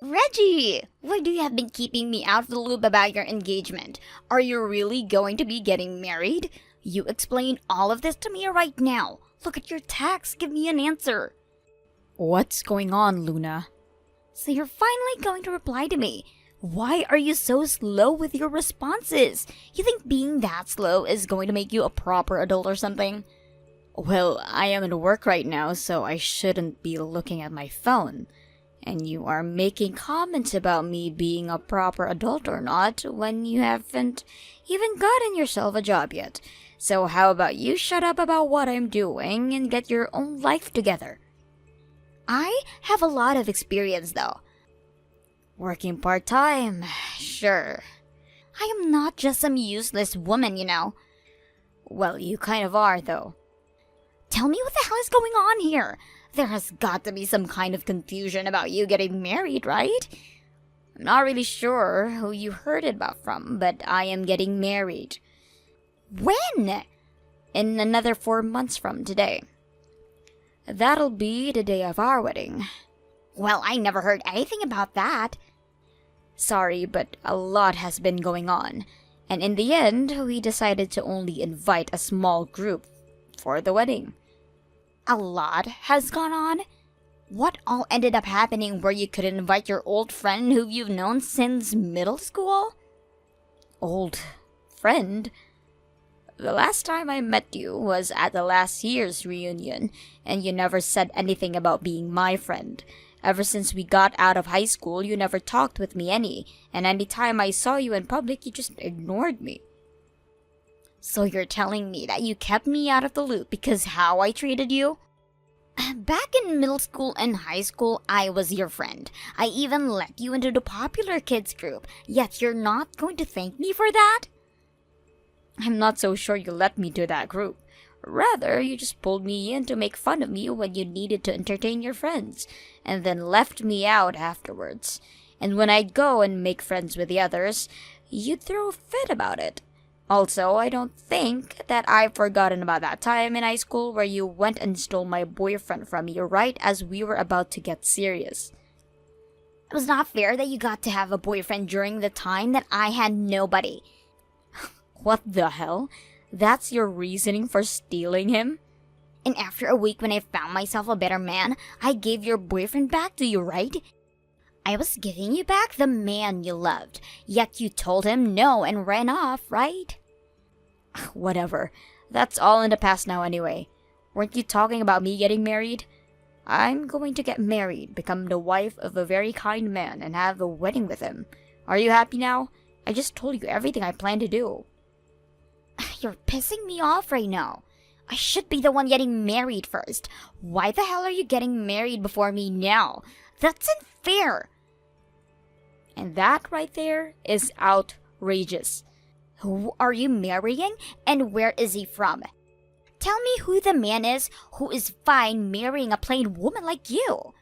Reggie! Why do you have been keeping me out of the loop about your engagement? Are you really going to be getting married? You explain all of this to me right now. Look at your text. Give me an answer. What's going on, Luna? So you're finally going to reply to me. Why are you so slow with your responses? You think being that slow is going to make you a proper adult or something? Well, I am at work right now, so I shouldn't be looking at my phone. And you are making comments about me being a proper adult or not when you haven't even gotten yourself a job yet. So how about you shut up about what I'm doing and get your own life together? I have a lot of experience though. Working part-time, sure. I am not just some useless woman, you know. Well, you kind of are though. Tell me what the hell is going on here. There has got to be some kind of confusion about you getting married, right? I'm not really sure who you heard it about from, but I am getting married. When? In another 4 months from today. That'll be the day of our wedding. Well, I never heard anything about that. Sorry, but a lot has been going on. And in the end, we decided to only invite a small group for the wedding. A lot has gone on? What all ended up happening where you couldn't invite your old friend who you've known since middle school? Old friend? The last time I met you was at the last year's reunion, and you never said anything about being my friend. Ever since we got out of high school, you never talked with me any, and any time I saw you in public, you just ignored me. So you're telling me that you kept me out of the loop because how I treated you? Back in middle school and high school, I was your friend. I even let you into the popular kids group, yet you're not going to thank me for that? I'm not so sure you let me to that group. Rather, you just pulled me in to make fun of me when you needed to entertain your friends, and then left me out afterwards. And when I'd go and make friends with the others, you'd throw a fit about it. Also, I don't think that I've forgotten about that time in high school where you went and stole my boyfriend from me right as we were about to get serious. It was not fair that you got to have a boyfriend during the time that I had nobody. What the hell? That's your reasoning for stealing him? And after a week when I found myself a better man, I gave your boyfriend back to you, right? I was giving you back the man you loved, yet you told him no and ran off, right? Whatever. That's all in the past now anyway. Weren't you talking about me getting married? I'm going to get married, become the wife of a very kind man, and have a wedding with him. Are you happy now? I just told you everything I plan to do. You're pissing me off right now. I should be the one getting married first. Why the hell are you getting married before me now? That's unfair. And that right there is outrageous. Who are you marrying and where is he from? Tell me who the man is who is fine marrying a plain woman like you.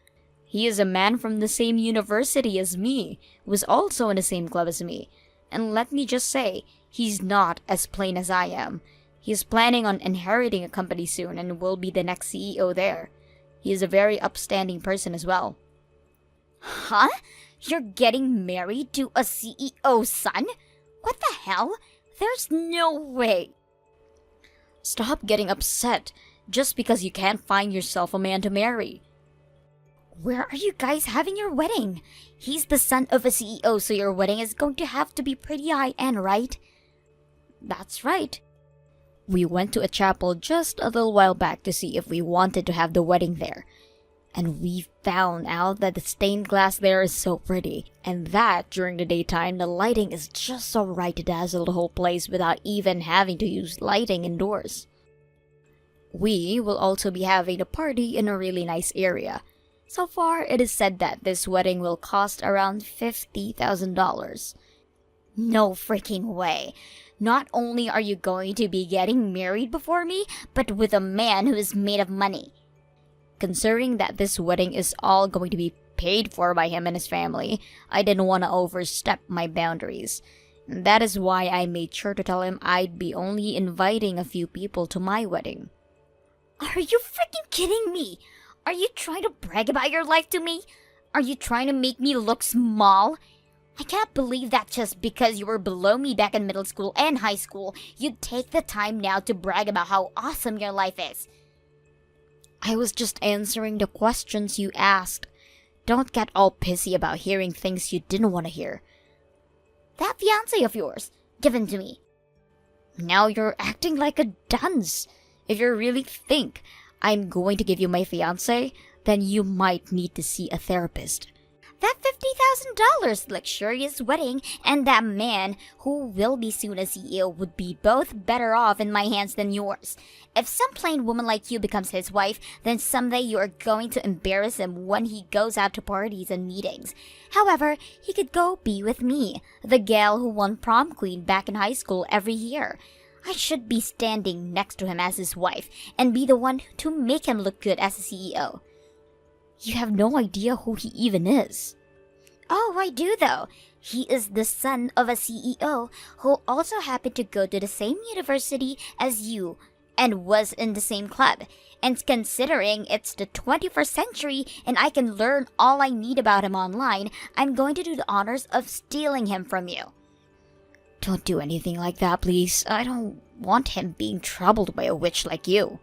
He is a man from the same university as me, who was also in the same club as me. And let me just say, he's not as plain as I am. He is planning on inheriting a company soon and will be the next CEO there. He is a very upstanding person as well. Huh? You're getting married to a CEO's son? What the hell? There's no way. Stop getting upset just because you can't find yourself a man to marry. Where are you guys having your wedding? He's the son of a CEO, so your wedding is going to have to be pretty high-end, right? That's right. We went to a chapel just a little while back to see if we wanted to have the wedding there. And we found out that the stained glass there is so pretty, and that during the daytime the lighting is just so right to dazzle the whole place without even having to use lighting indoors. We will also be having a party in a really nice area. So far, it is said that this wedding will cost around $50,000. No freaking way. Not only are you going to be getting married before me, but with a man who is made of money. Considering that this wedding is all going to be paid for by him and his family, I didn't want to overstep my boundaries. And that is why I made sure to tell him I'd be only inviting a few people to my wedding. Are you freaking kidding me? Are you trying to brag about your life to me? Are you trying to make me look small? I can't believe that just because you were below me back in middle school and high school, you'd take the time now to brag about how awesome your life is. I was just answering the questions you asked. Don't get all pissy about hearing things you didn't want to hear. That fiancé of yours, given to me. Now you're acting like a dunce. If you really think I'm going to give you my fiancé, then you might need to see a therapist. That $50,000 luxurious wedding and that man who will be soon a CEO would be both better off in my hands than yours. If some plain woman like you becomes his wife, then someday you are going to embarrass him when he goes out to parties and meetings. However, he could go be with me, the gal who won prom queen back in high school every year. I should be standing next to him as his wife and be the one to make him look good as a CEO. You have no idea who he even is. Oh, I do though. He is the son of a CEO who also happened to go to the same university as you and was in the same club. And considering it's the 21st century and I can learn all I need about him online, I'm going to do the honors of stealing him from you. Don't do anything like that, please. I don't want him being troubled by a witch like you.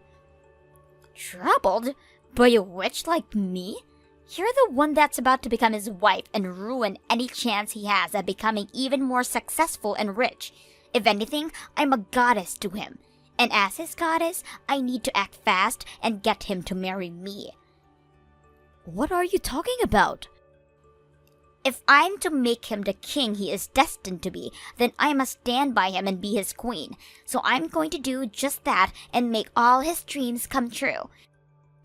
Troubled? By a witch like me? You're the one that's about to become his wife and ruin any chance he has at becoming even more successful and rich. If anything, I'm a goddess to him. And as his goddess, I need to act fast and get him to marry me. What are you talking about? If I'm to make him the king he is destined to be, then I must stand by him and be his queen. So I'm going to do just that and make all his dreams come true.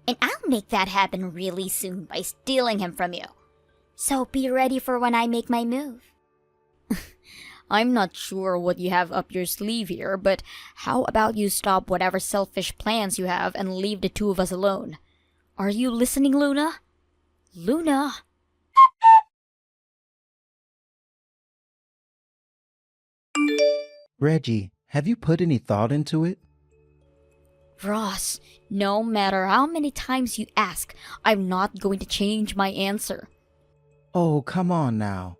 And I'll make that happen really soon by stealing him from you. So be ready for when I make my move. I'm not sure what you have up your sleeve here, but how about you stop whatever selfish plans you have and leave the two of us alone? Are you listening, Luna? Luna? Reggie, have you put any thought into it? Ross, no matter how many times you ask, I'm not going to change my answer. Oh, come on now.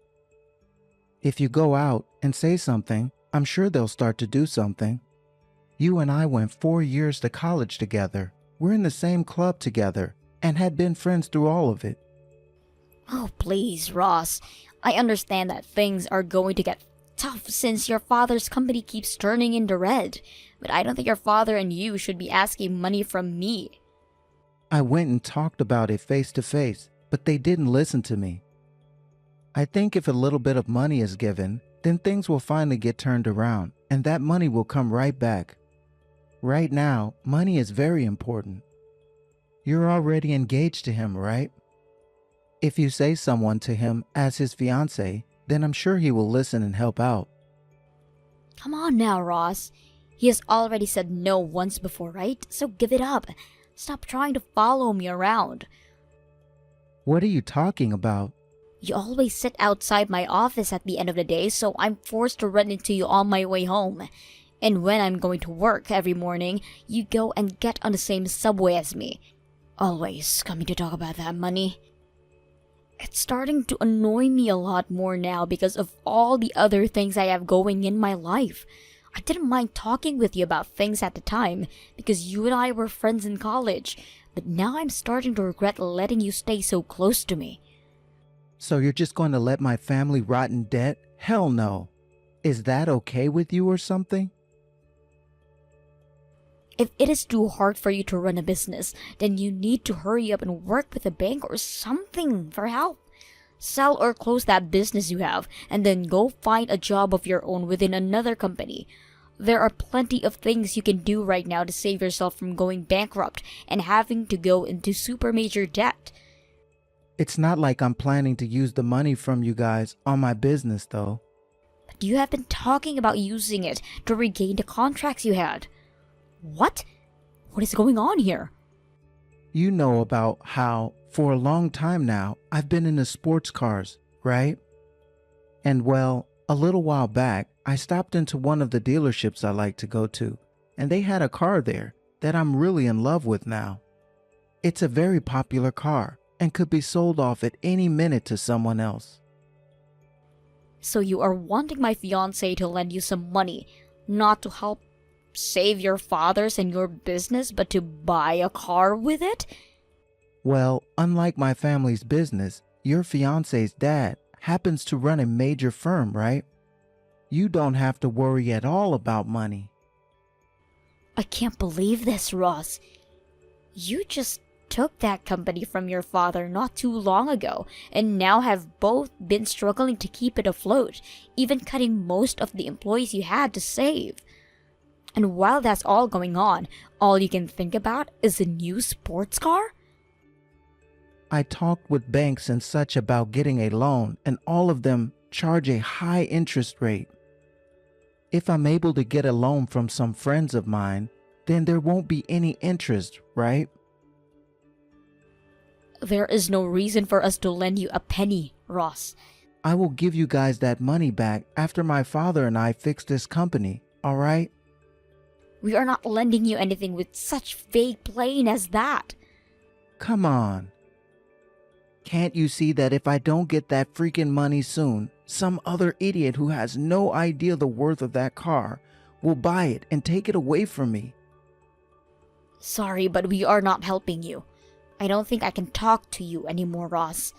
If you go out and say something, I'm sure they'll start to do something. You and I went 4 years to college together. We're in the same club together and had been friends through all of it. Oh, please, Ross. I understand that things are going to get tough since your father's company keeps turning in the red. But I don't think your father and you should be asking money from me. I went and talked about it face to face, but they didn't listen to me. I think if a little bit of money is given, then things will finally get turned around, and that money will come right back. Right now, money is very important. You're already engaged to him, right? If you say someone to him as his fiancé, then I'm sure he will listen and help out. Come on now, Ross. He has already said no once before, right? So give it up. Stop trying to follow me around. What are you talking about? You always sit outside my office at the end of the day, so I'm forced to run into you on my way home. And when I'm going to work every morning, you go and get on the same subway as me. Always coming to talk about that money. It's starting to annoy me a lot more now because of all the other things I have going in my life. I didn't mind talking with you about things at the time because you and I were friends in college, but now I'm starting to regret letting you stay so close to me. So you're just going to let my family rot in debt? Hell no. Is that okay with you or something? If it is too hard for you to run a business, then you need to hurry up and work with a bank or something for help. Sell or close that business you have, and then go find a job of your own within another company. There are plenty of things you can do right now to save yourself from going bankrupt and having to go into super major debt. It's not like I'm planning to use the money from you guys on my business, though. But you have been talking about using it to regain the contracts you had. What? What is going on here? You know about how, for a long time now, I've been into sports cars, right? And well, a little while back, I stopped into one of the dealerships I like to go to, and they had a car there that I'm really in love with now. It's a very popular car, and could be sold off at any minute to someone else. So you are wanting my fiancé to lend you some money, not to help save your father's and your business, but to buy a car with it? Well, unlike my family's business, your fiancé's dad happens to run a major firm, right? You don't have to worry at all about money. I can't believe this, Ross. You just took that company from your father not too long ago and now have both been struggling to keep it afloat, even cutting most of the employees you had to save. And while that's all going on, all you can think about is a new sports car? I talked with banks and such about getting a loan, and all of them charge a high interest rate. If I'm able to get a loan from some friends of mine, then there won't be any interest, right? There is no reason for us to lend you a penny, Ross. I will give you guys that money back after my father and I fix this company, all right? We are not lending you anything with such vague playing as that. Come on. Can't you see that if I don't get that freaking money soon, some other idiot who has no idea the worth of that car will buy it and take it away from me? Sorry, but we are not helping you. I don't think I can talk to you anymore, Ross.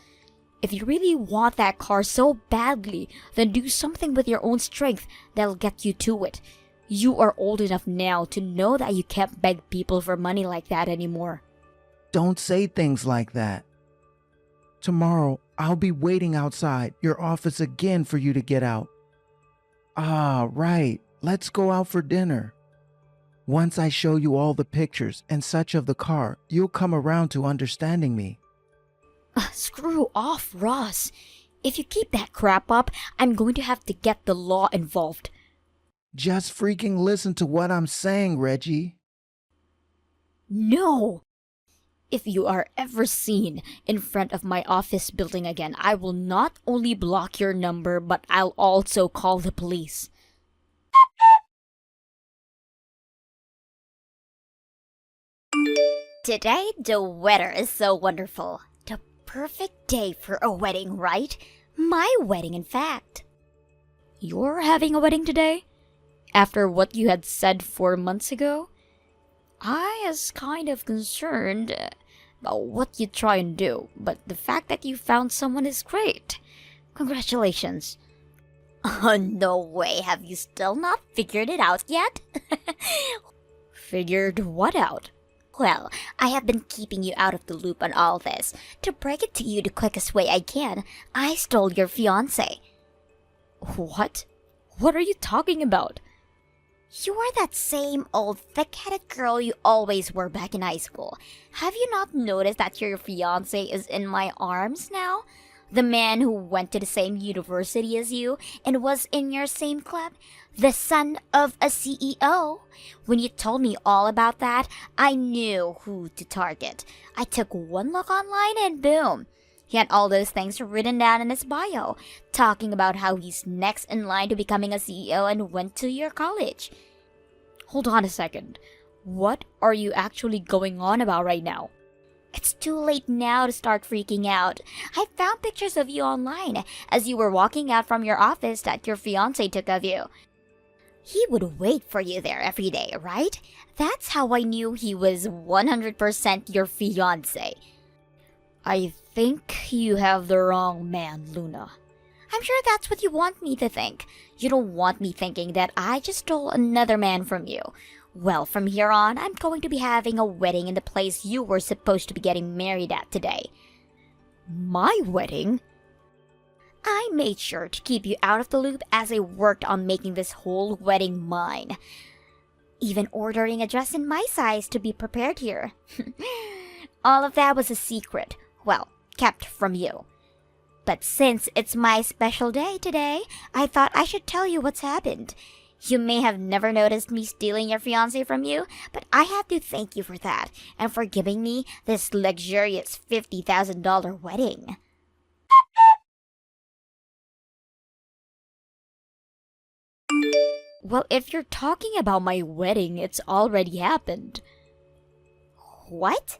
If you really want that car so badly, then do something with your own strength that'll get you to it. You are old enough now to know that you can't beg people for money like that anymore. Don't say things like that. Tomorrow, I'll be waiting outside your office again for you to get out. Ah, right. Let's go out for dinner. Once I show you all the pictures and such of the car, you'll come around to understanding me. Screw off, Ross. If you keep that crap up, I'm going to have to get the law involved. Just freaking listen to what I'm saying, Reggie. No! If you are ever seen in front of my office building again, I will not only block your number, but I'll also call the police. Today, the weather is so wonderful. The perfect day for a wedding, right? My wedding, in fact. You're having a wedding today? After what you had said 4 months ago? I was kind of concerned about what you try and do, but the fact that you found someone is great. Congratulations. Oh, no way. Have you still not figured it out yet? Figured what out? Well, I have been keeping you out of the loop on all this. To break it to you the quickest way I can, I stole your fiancé. What? What are you talking about? You are that same old thick-headed girl you always were back in high school. Have you not noticed that your fiancé is in my arms now? The man who went to the same university as you and was in your same club? The son of a CEO? When you told me all about that, I knew who to target. I took one look online and boom. He had all those things written down in his bio, talking about how he's next in line to becoming a CEO and went to your college. Hold on a second. What are you actually going on about right now? It's too late now to start freaking out. I found pictures of you online as you were walking out from your office that your fiancé took of you. He would wait for you there every day, right? That's how I knew he was 100% your fiancé. I think you have the wrong man, Luna. I'm sure that's what you want me to think. You don't want me thinking that I just stole another man from you. Well, from here on, I'm going to be having a wedding in the place you were supposed to be getting married at today. My wedding? I made sure to keep you out of the loop as I worked on making this whole wedding mine. Even ordering a dress in my size to be prepared here. All of that was a secret. Well, kept from you. But since it's my special day today, I thought I should tell you what's happened. You may have never noticed me stealing your fiancé from you, but I have to thank you for that and for giving me this luxurious $50,000 wedding. Well, if you're talking about my wedding, it's already happened. What?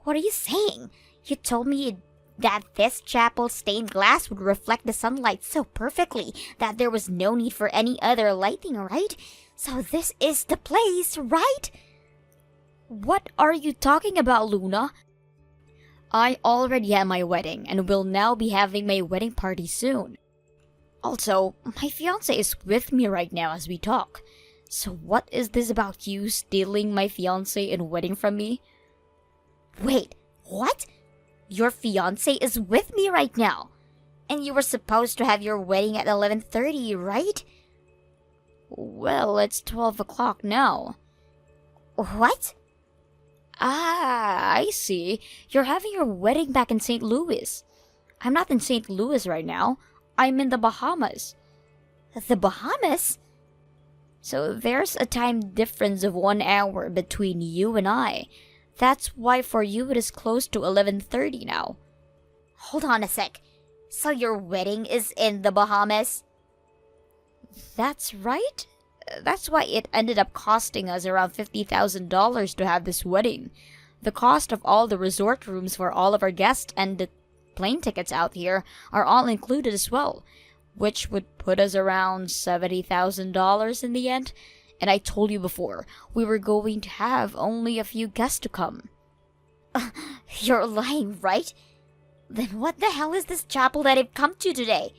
What are you saying? You told me that this chapel's stained glass would reflect the sunlight so perfectly that there was no need for any other lighting, right? So this is the place, right? What are you talking about, Luna? I already had my wedding and will now be having my wedding party soon. Also, my fiancé is with me right now as we talk. So what is this about you stealing my fiancé and wedding from me? Wait, what? Your fiancé is with me right now. And you were supposed to have your wedding at 11:30, right? Well, it's 12 o'clock now. What? Ah, I see. You're having your wedding back in St. Louis. I'm not in St. Louis right now. I'm in the Bahamas. The Bahamas? So there's a time difference of 1 hour between you and I. That's why for you it is close to 11:30 now. Hold on a sec. So your wedding is in the Bahamas? That's right. That's why it ended up costing us around $50,000 to have this wedding. The cost of all the resort rooms for all of our guests and the plane tickets out here are all included as well, which would put us around $70,000 in the end. And I told you before, we were going to have only a few guests to come. You're lying, right? Then what the hell is this chapel that I've come to today?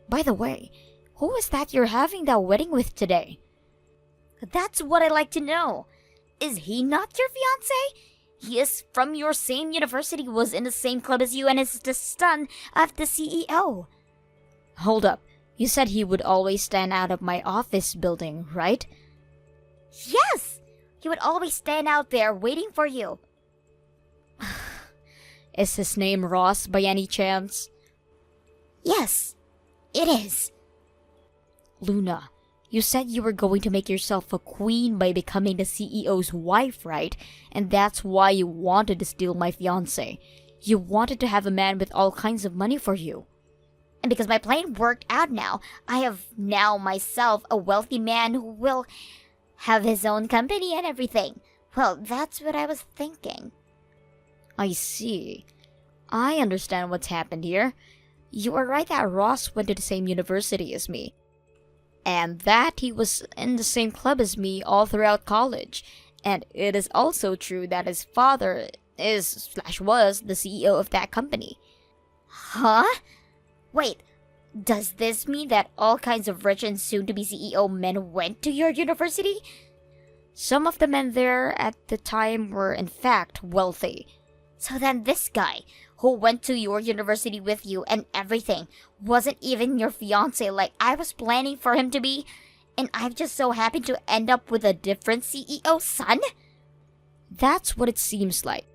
By the way, who is that you're having that wedding with today? That's what I'd like to know. Is he not your fiancé? He is from your same university, was in the same club as you, and is the son of the CEO. Hold up. You said he would always stand out of my office building, right? Yes! He would always stand out there waiting for you. Is his name Ross by any chance? Yes, it is. Luna, you said you were going to make yourself a queen by becoming the CEO's wife, right? And that's why you wanted to steal my fiancé. You wanted to have a man with all kinds of money for you. And because my plan worked out now, I have now myself a wealthy man who will have his own company and everything. Well, that's what I was thinking. I see. I understand what's happened here. You are right that Ross went to the same university as me. And that he was in the same club as me all throughout college. And it is also true that his father was the CEO of that company. Huh? Wait, does this mean that all kinds of rich and soon-to-be CEO men went to your university? Some of the men there at the time were in fact wealthy. So then this guy, who went to your university with you and everything, wasn't even your fiancé like I was planning for him to be? And I've just so happened to end up with a different CEO's son? That's what it seems like.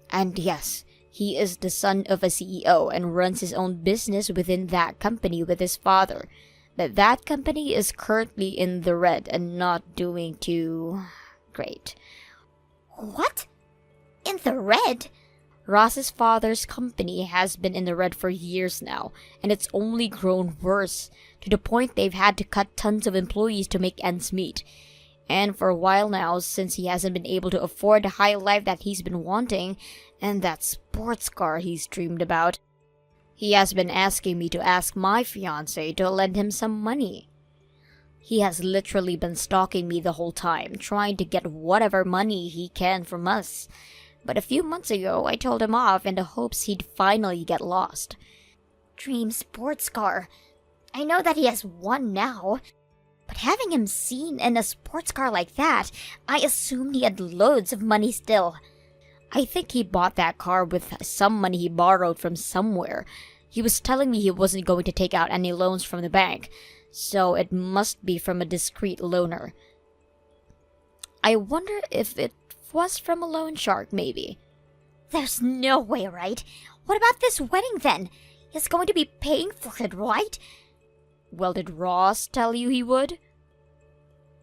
And yes, he is the son of a CEO and runs his own business within that company with his father. But that company is currently in the red and not doing too great. What? In the red? Ross's father's company has been in the red for years now, and it's only grown worse, to the point they've had to cut tons of employees to make ends meet. And for a while now, since he hasn't been able to afford the high life that he's been wanting, and that sports car he's dreamed about, he has been asking me to ask my fiancé to lend him some money. He has literally been stalking me the whole time, trying to get whatever money he can from us. But a few months ago, I told him off in the hopes he'd finally get lost. Dream sports car. I know that he has one now. But having him seen in a sports car like that, I assumed he had loads of money still. I think he bought that car with some money he borrowed from somewhere. He was telling me he wasn't going to take out any loans from the bank, so it must be from a discreet loaner. I wonder if it was from a loan shark, maybe. There's no way, right? What about this wedding then? He's going to be paying for it, right? Well, did Ross tell you he would?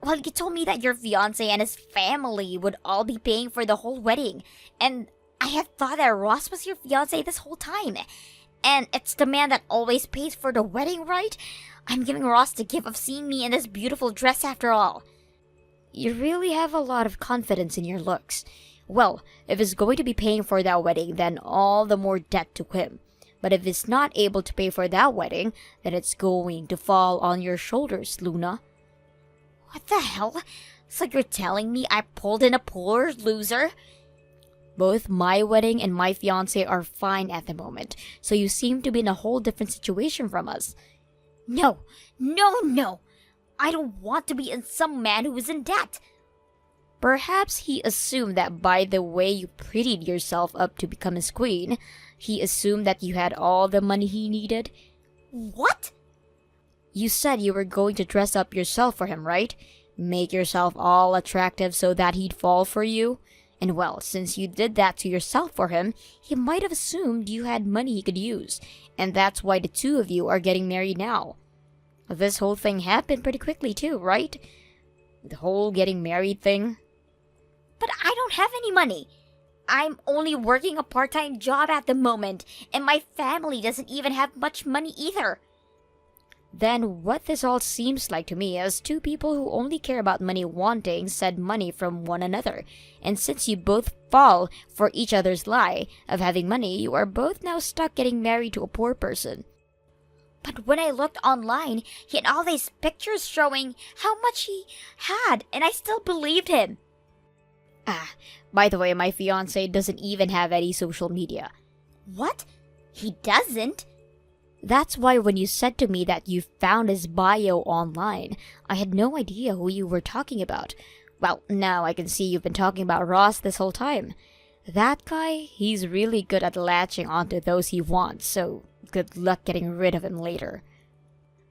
Well, you told me that your fiancé and his family would all be paying for the whole wedding. And I had thought that Ross was your fiancé this whole time. And it's the man that always pays for the wedding, right? I'm giving Ross the gift of seeing me in this beautiful dress after all. You really have a lot of confidence in your looks. Well, if he's going to be paying for that wedding, then all the more debt to him. But if he's not able to pay for that wedding, then it's going to fall on your shoulders, Luna. What the hell? So you're telling me I pulled in a poor loser? Both my wedding and my fiancé are fine at the moment, so you seem to be in a whole different situation from us. No, no, no. I don't want to be in some man who is in debt. Perhaps he assumed that by the way you prettied yourself up to become his queen, he assumed that you had all the money he needed. What? You said you were going to dress up yourself for him, right? Make yourself all attractive so that he'd fall for you? And well, since you did that to yourself for him, he might have assumed you had money he could use. And that's why the two of you are getting married now. This whole thing happened pretty quickly too, right? The whole getting married thing. But I don't have any money. I'm only working a part-time job at the moment, and my family doesn't even have much money either. Then what this all seems like to me is two people who only care about money wanting said money from one another. And since you both fall for each other's lie of having money, you are both now stuck getting married to a poor person. But when I looked online, he had all these pictures showing how much he had, and I still believed him. By the way, my fiancé doesn't even have any social media. What? He doesn't? That's why when you said to me that you found his bio online, I had no idea who you were talking about. Well, now I can see you've been talking about Ross this whole time. That guy, he's really good at latching onto those he wants, so good luck getting rid of him later.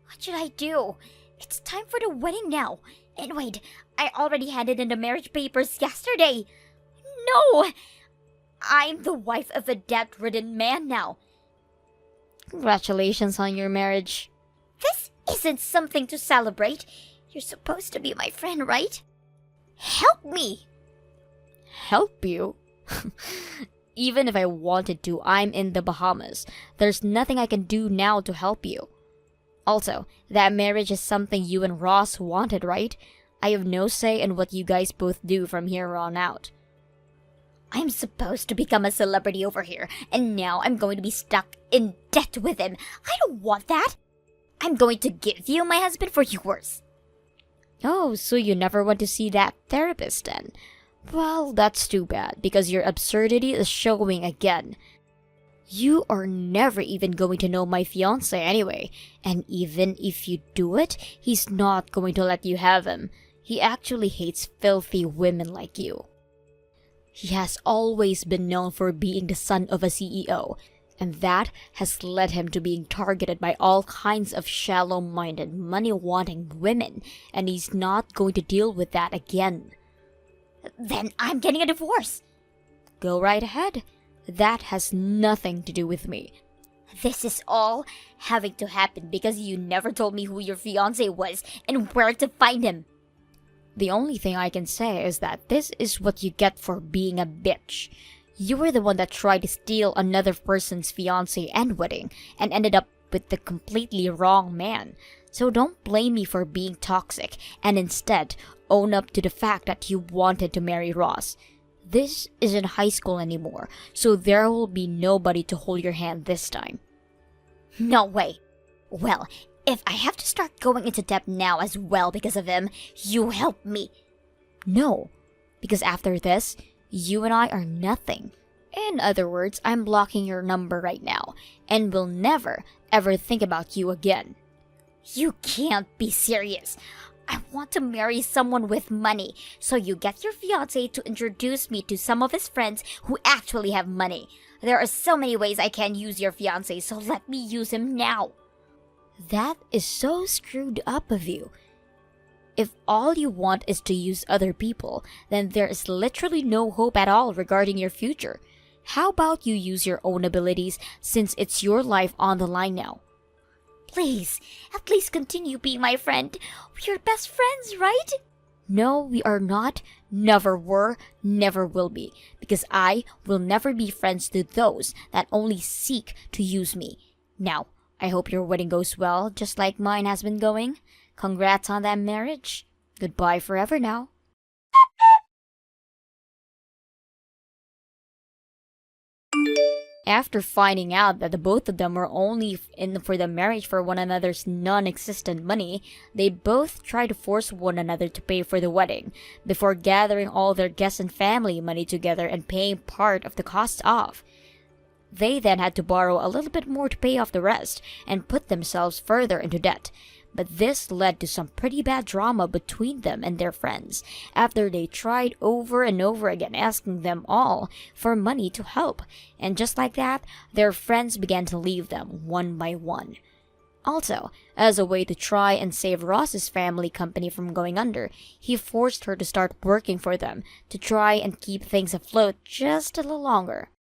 What should I do? It's time for the wedding now. And wait, I already handed in the marriage papers yesterday. No! I'm the wife of a debt-ridden man now. Congratulations on your marriage. This isn't something to celebrate. You're supposed to be my friend, right? Help me! Help you? Even if I wanted to, I'm in the Bahamas. There's nothing I can do now to help you. Also, that marriage is something you and Ross wanted, right? I have no say in what you guys both do from here on out. I'm supposed to become a celebrity over here, and now I'm going to be stuck in debt with him. I don't want that. I'm going to give you my husband for yours. Oh, so you never went to see that therapist then? Well, that's too bad, because your absurdity is showing again. You are never even going to know my fiancé anyway, and even if you do it, he's not going to let you have him. He actually hates filthy women like you. He has always been known for being the son of a CEO, and that has led him to being targeted by all kinds of shallow-minded, money-wanting women, and he's not going to deal with that again. Then I'm getting a divorce. Go right ahead. That has nothing to do with me. This is all having to happen because you never told me who your fiancé was and where to find him. The only thing I can say is that this is what you get for being a bitch. You were the one that tried to steal another person's fiancé and wedding and ended up with the completely wrong man. So don't blame me for being toxic and instead own up to the fact that you wanted to marry Ross. This isn't high school anymore, so there will be nobody to hold your hand this time. No way. Well, if I have to start going into debt now as well because of him, you help me. No, because after this, you and I are nothing. In other words, I'm blocking your number right now, and will never, ever think about you again. You can't be serious. I want to marry someone with money, so you get your fiancé to introduce me to some of his friends who actually have money. There are so many ways I can use your fiancé, so let me use him now. That is so screwed up of you. If all you want is to use other people, then there is literally no hope at all regarding your future. How about you use your own abilities since it's your life on the line now? Please, at least continue being my friend. We're best friends, right? No, we are not, never were, never will be, because I will never be friends to those that only seek to use me. Now, I hope your wedding goes well, just like mine has been going. Congrats on that marriage. Goodbye forever now. After finding out that the both of them were only in for the marriage for one another's non-existent money, they both tried to force one another to pay for the wedding, before gathering all their guests and family money together and paying part of the costs off. They then had to borrow a little bit more to pay off the rest, and put themselves further into debt. But this led to some pretty bad drama between them and their friends, after they tried over and over again asking them all for money to help, and just like that, their friends began to leave them one by one. Also, as a way to try and save Ross's family company from going under, he forced her to start working for them to try and keep things afloat just a little longer.